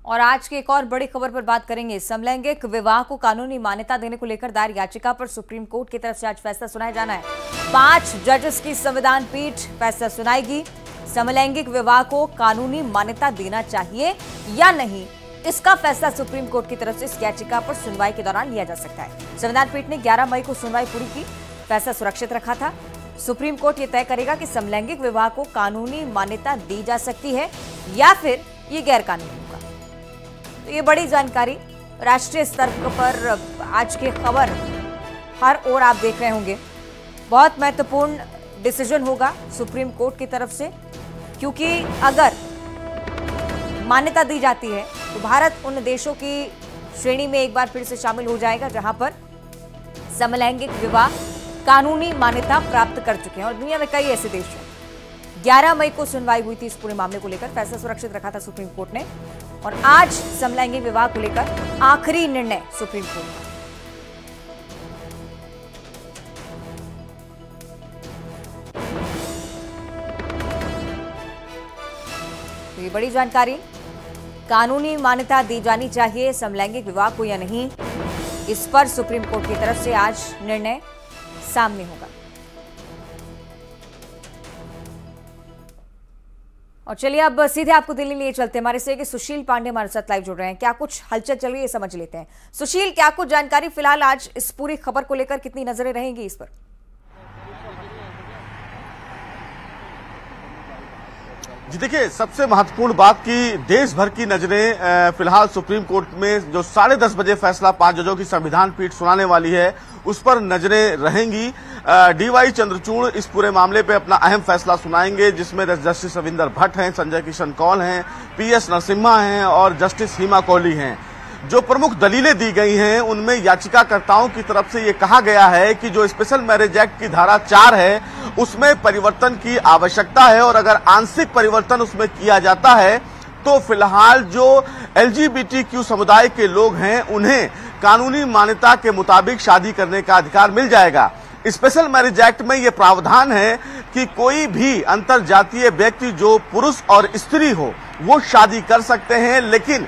और आज की एक और बड़ी खबर पर बात करेंगे। समलैंगिक विवाह को कानूनी मान्यता देने को लेकर दायर याचिका पर सुप्रीम कोर्ट की तरफ से आज फैसला सुनाया जाना है। 5 जजेस की संविधान पीठ फैसला सुनाएगी। समलैंगिक विवाह को कानूनी मान्यता देना चाहिए या नहीं, इसका फैसला सुप्रीम कोर्ट की तरफ से इस याचिका पर सुनवाई के दौरान लिया जा सकता है। संविधान पीठ ने 11 मई को सुनवाई पूरी की, फैसला सुरक्षित रखा था। सुप्रीम कोर्ट यह तय करेगा कि समलैंगिक विवाह को कानूनी मान्यता दी जा सकती है या फिर ये गैर कानूनी होगा। तो ये बड़ी जानकारी राष्ट्रीय स्तर पर आज की खबर हर ओर आप देख रहे होंगे। बहुत महत्वपूर्ण डिसीजन होगा सुप्रीम कोर्ट की तरफ से, क्योंकि अगर मान्यता दी जाती है तो भारत उन देशों की श्रेणी में एक बार फिर से शामिल हो जाएगा जहां पर समलैंगिक विवाह कानूनी मान्यता प्राप्त कर चुके हैं। और दुनिया में कई ऐसे देश हैं। 11 मई को सुनवाई हुई थी इस पूरे मामले को लेकर, फैसला सुरक्षित रखा था सुप्रीम कोर्ट ने। और आज समलैंगिक विवाह को लेकर आखिरी निर्णय सुप्रीम कोर्ट का। तो ये बड़ी जानकारी, कानूनी मान्यता दी जानी चाहिए समलैंगिक विवाह को या नहीं, इस पर सुप्रीम कोर्ट की तरफ से आज निर्णय सामने होगा। और चलिए अब सीधे आपको दिल्ली लिए चलते हैं। हमारे से सुशील पांडे हमारे साथ लाइव जुड़ रहे हैं। क्या कुछ हलचल चल रही है समझ लेते हैं। सुशील, क्या कुछ जानकारी फिलहाल आज इस पूरी खबर को लेकर, कितनी नजरें रहेंगी इस पर? जी देखिए, सबसे महत्वपूर्ण बात कि देश भर की नजरें फिलहाल सुप्रीम कोर्ट में जो 10:30 बजे फैसला 5 जजों की संविधान पीठ सुनाने वाली है उस पर नजरें रहेंगी। डीवाई चंद्रचूड़ इस पूरे मामले पे अपना अहम फैसला सुनाएंगे, जिसमें जस्टिस रविंदर भट्ट हैं, संजय किशन कौल हैं, पीएस नरसिम्हा हैं और जस्टिस हिमा कोहली हैं। जो प्रमुख दलीलें दी गई हैं उनमें याचिकाकर्ताओं की तरफ से ये कहा गया है कि जो स्पेशल मैरिज एक्ट की धारा 4 है उसमें परिवर्तन की आवश्यकता है, और अगर आंशिक परिवर्तन उसमें किया जाता है तो फिलहाल जो LGBTQ समुदाय के लोग हैं उन्हें कानूनी मान्यता के मुताबिक शादी करने का अधिकार मिल जाएगा। स्पेशल मैरिज एक्ट में यह प्रावधान है कि कोई भी अंतर जातीय व्यक्ति जो पुरुष और स्त्री हो वो शादी कर सकते हैं, लेकिन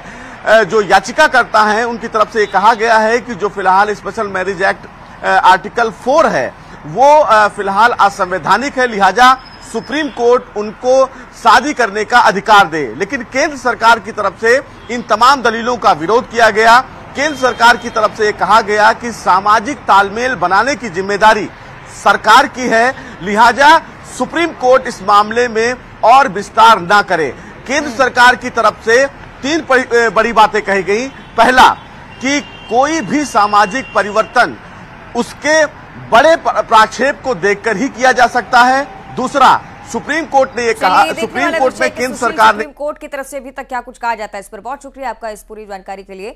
जो याचिकाकर्ता हैं उनकी तरफ से कहा गया है कि जो फिलहाल स्पेशल मैरिज एक्ट आर्टिकल 4 है वो फिलहाल असंवैधानिक है, लिहाजा सुप्रीम कोर्ट उनको शादी करने का अधिकार दे। लेकिन केंद्र सरकार की तरफ से इन तमाम दलीलों का विरोध किया गया। केंद्र सरकार की तरफ से कहा गया कि सामाजिक तालमेल बनाने की जिम्मेदारी सरकार की है, लिहाजा सुप्रीम कोर्ट इस मामले में और विस्तार न करे। केंद्र सरकार की तरफ से 3 बड़ी बातें कही गई। पहला कि कोई भी सामाजिक परिवर्तन उसके बड़े प्रक्षेप को देखकर ही किया जा सकता है। दूसरा, सुप्रीम कोर्ट ने ये कहा, सुप्रीम कोर्ट में केंद्र सरकार ने, सुप्रीम कोर्ट की तरफ से अभी तक क्या कुछ कहा जाता है इस पर। बहुत शुक्रिया आपका इस पूरी जानकारी के लिए।